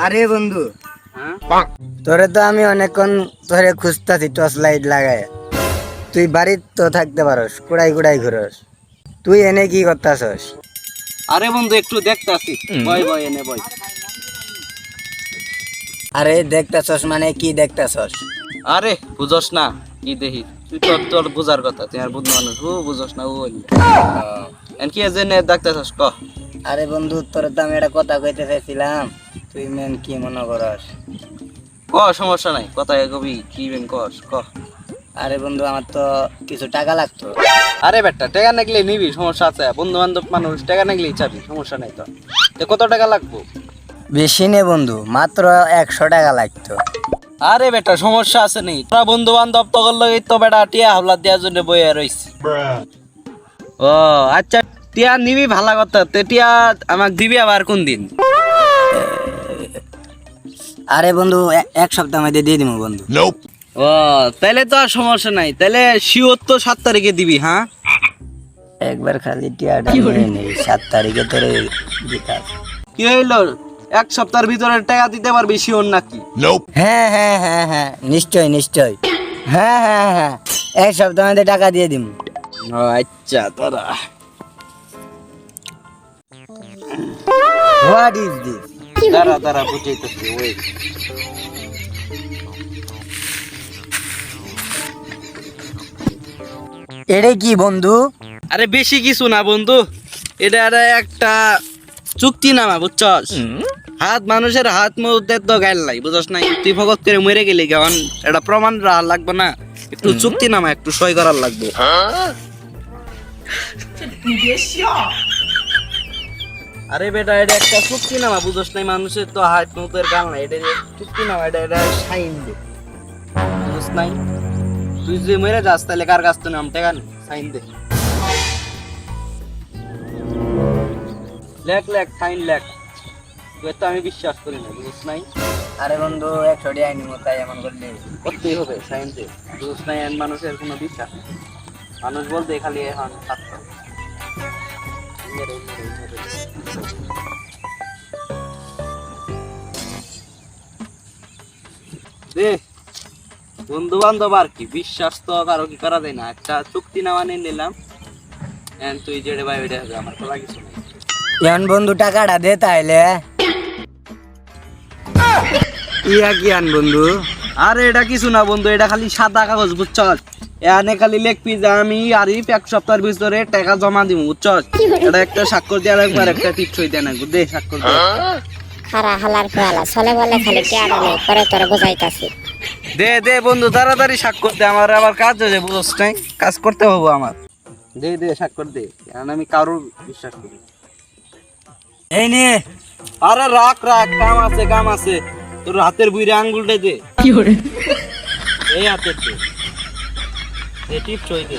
আরে বন্ধু, হ্যাঁ তোরে তো আমি অনেকক্ষণ ধরে খুঁজতাছি টর্চ লাইট লাগায়। তুই বাড়ির তো থাকতে পারস, কুড়াই কুড়াই ঘুরস। তুই এনে কি করতাছস? আরে বন্ধু একটু দেখতাছি বয় বয় এনে বয়। আরে দেখতাছস মানে কি দেখতাছস? আরে বুঝস না কি দেখি তুই তো তোর বুঝার কথা তুই আর বুঝ মানুষ ও বুঝস না ও এন কি এজেনে দেখতাছস ক। আরে বন্ধু, তোরে তো আমি একটা কথা কইতে চাইছিলাম, তুই মেন কি মনে করস? ক সমস্যা নাই কথা কবি কি বেন কস ক। আরে বন্ধু, আমার তো কিছু টাকা লাগতো। আরে বেটা টাকা নাগলে নিবি সমস্যা আছে, বন্ধু বান্ধব মানুষ টাকা নাগলেই চাবি সমস্যা নাই তো। তো কত টাকা লাগবো? বেশি নে বন্ধু, মাত্র 100 টাকা লাগতো। আরে বেটা সমস্যা আছে নেই, তোরা বন্ধু বান্ধব তখন লগে তো বেটা টিয়া হাবলা দেওয়ার জন্য বইয়া রইছে। ও আচ্ছা টিয়া নিবি ভালো কথা, তে টিয়া আমাকে দিবি আবার কোন দিন? আরে বন্ধু, এক সপ্তাহ মধ্যে দিয়ে দিব বন্ধু। ও তাইলে তো আর সমস্যা নাই, তাইলে শিওর তো 7 তারিখে দিবি। হ্যাঁ একবার খালি টিয়াটা নিয়ে নেই, 7 তারিখে তোরে দিতে হবে। কি হইলো, এক সপ্তাহের ভিতরে টাকা দিতে পারবি শিওর নাকি? হ্যাঁ হ্যাঁ হ্যাঁ হ্যাঁ, নিশ্চয় নিশ্চয়। হ্যাঁ হ্যাঁ হ্যাঁ, এক সপ্তাহ মধ্যে টাকা দিয়ে দিব। ও আচ্ছা তোরা হোয়াট ইজ দিস? দাঁড়া দাঁড়া বুঝাইতেছি ওই। এটা কি বন্ধু? আরে বেশি কিছু না বন্ধু, এটা একটা চুক্তি নামা বুঝছস। হাত মানুষের হাত মধ্যে তো গাইল নাই বুঝছস নাই, তুই ফকত করে মরে গেলি কেমন, এটা প্রমাণ রাখা লাগবে না, একটু চুক্তি নামা একটু সই করার লাগবে। আরে বেটা এটা একটা চুক্তি নামা বুঝছস নাই, মানুষের তো হাত মধ্যে গাল নাই, এটা চুক্তি নামা, এটা সাইন দে বুঝছস নাই। তুই যে মরে যাস তাহলে কার কাছ থেকে নাম টাকা সাইন দে, লেখ লেখ সাইন লেখ, তুই তো আমি বিশ্বাস করি না বুঝছ নাই। আরে বন্ধু, 100 টাকা নিব, তাই এমন করলে? করতেই হবে সাইন দে, বুঝছ নাই এর মানুষের কোনো বিশ্বাস নেই। মানুষ বলতে খালি এখন থাকতো দে বন্ধু বান্ধব আর কি, বিশ্বাস তো কারো কি করা যায় না, একটা চুক্তি নামা নিয়ে নিলাম। তুই যেটা ভাই ওইটা হবে, আমার তো লাগিস না। এখন বন্ধু টাকাটা দে তাইলে। ইয়া কি আন বন্ধু? আরে এটা কিছু না বন্ধু, এটা খালি সাদা কাগজ বুঝছস, এখানে খালি লিখবি যে আমি আরিফ 1 সপ্তাহের ভিতরে টাকা জমা দিব বুঝছস। এটা একটা স্বাক্ষর দেওয়া লাগবে আর একটা টিপসই দেয়া লাগবে, দে স্বাক্ষর দে। হারা হালার ফেলা চলে বলে খালি টেয়ারা নেই পরে তোরা বুঝাইতাছি। দে দে বন্ধু তাড়াতাড়ি স্বাক্ষর দে, আমার আবার কাজ হয়ে যায় বুঝছস নাই, কাজ করতে হবে আমার। দে দে স্বাক্ষর দে, কারণ আমি কারোর বিশ্বাস করি। এই নে। আরে রাখ রাখ, কাম আছে কাম আছে, তোর হাতের বুইরে আঙ্গুলটা দে। কি করে? এই হাতের দে, দে টিপসই দে,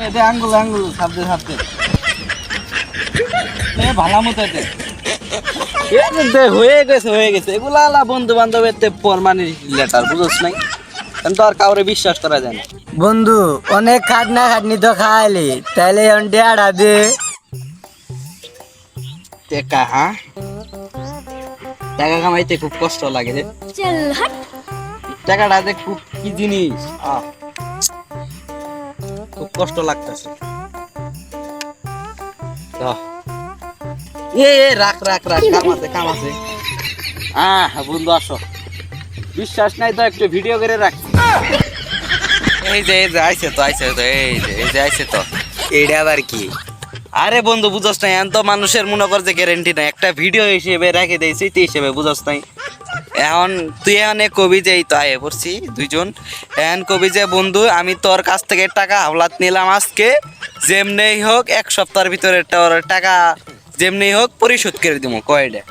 এ দে আঙ্গুল আঙ্গুল সাবদে সাবদে, এ ভালো মতো দে। দে হয়ে গেছে হয়ে গেছে, এগুলা আলা বন্ধু বান্ধবের ফরমালিটি লেটার বুঝছ নাই, কিন্তু আর কাউরে বিশ্বাস করা যায় না। বন্ধু, অনেক খাটনা খাটনি তো খাইলি, তাইলে এখন টাকাটা দে। টাকা? হ্যাঁ টাকা কামাইতে খুব কষ্ট লাগে রে, টাকাটা যে খুব কি জিনিস, খুব কষ্ট লাগতেছে। এ রাখ রাখ রাখ, কাম আছে কাম আছে। বন্ধু আসো, বিশ্বাস নাই তো একটু ভিডিও করে রাখ। এই যে আইছে তো আইছে তো, এই যে আইছে তো। এটা আবার কি? আরে বন্ধু বুঝছ নাই, এখন তো মানুষের মনে কর যে গ্যারেন্টি নাই, একটা ভিডিও হিসেবে রেখে দেয় স্মৃতি হিসেবে বুঝছ নাই। এখন তুই এখন কবি যে এই তো আয়ে পড়ছি দুইজন, এখন কবি যে বন্ধু আমি তোর কাছ থেকে টাকা হাওলাত নিলাম আজকে, যেমনি হোক 1 সপ্তাহের ভিতরে তোর টাকা যেমনি হোক পরিশোধ করে দিব কয়টা।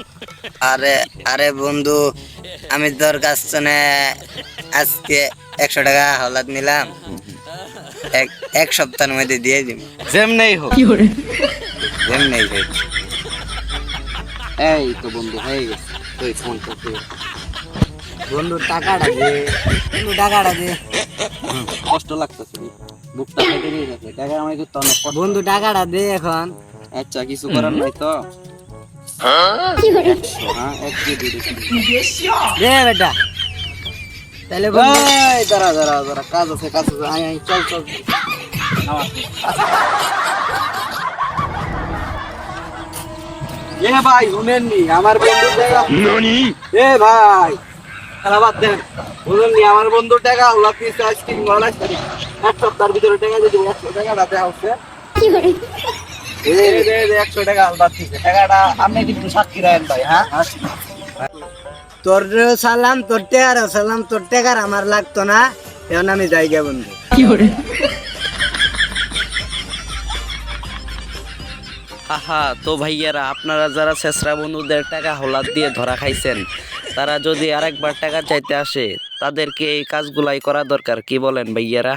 আরে আরে বন্ধু, আমি তোর কাছ থেকে আজকে 100 টাকা হাওলাত নিলাম, এক সপ্তাহের মধ্যে দিয়ে দিব। যেমনি হোক যেমনি হোক। এই তো বন্ধু হয়ে গেছে, তুই ফোন করতে বন্ধু টাকাটা দে, বন্ধু টাকাটা দে। কষ্ট লাগতেছে, বুকটা ফেটে দিয়ে যাচ্ছে, টাকা আমাকে তো অনেক কষ্ট। বন্ধু টাকাটা দে এখন। আচ্ছা কিছু করার নাই তো, দে বেটা তাহলে বন্ধু এই দাঁড়া দাঁড়া দাঁড়া, কাজ আছে কাজ আছে, আয় আয় চল চল। এ ভাই শুনেননি আমার বন্ধু টাকা, এ ভাই খেলা বাদ দেন, শুনেননি আমার বন্ধু টাকা হলো পিস আইসক্রিম ওয়ালা এক সপ্তাহের ভিতরে টাকা দিয়ে দেবো, 100 টাকা রাতে হচ্ছে 100 টাকা আলবাদ দিচ্ছে, টাকাটা আপনি কিন্তু সাক্ষী রাখেন ভাই। হ্যাঁ তোর সালাম তোর টেকার সালাম, তোর টেকার আমার লাগতো না, এখন আমি যাই গে বন্ধু। আহা, তো ভাইয়ারা আপনারা যারা শেষরা বন্ধুদের টাকা হলাদ দিয়ে ধরা খাইছেন, তারা যদি আরেকবার টাকা চাইতে আসে তাদেরকে এই কাজগুলাই করা দরকার, কি বলেন ভাইয়ারা?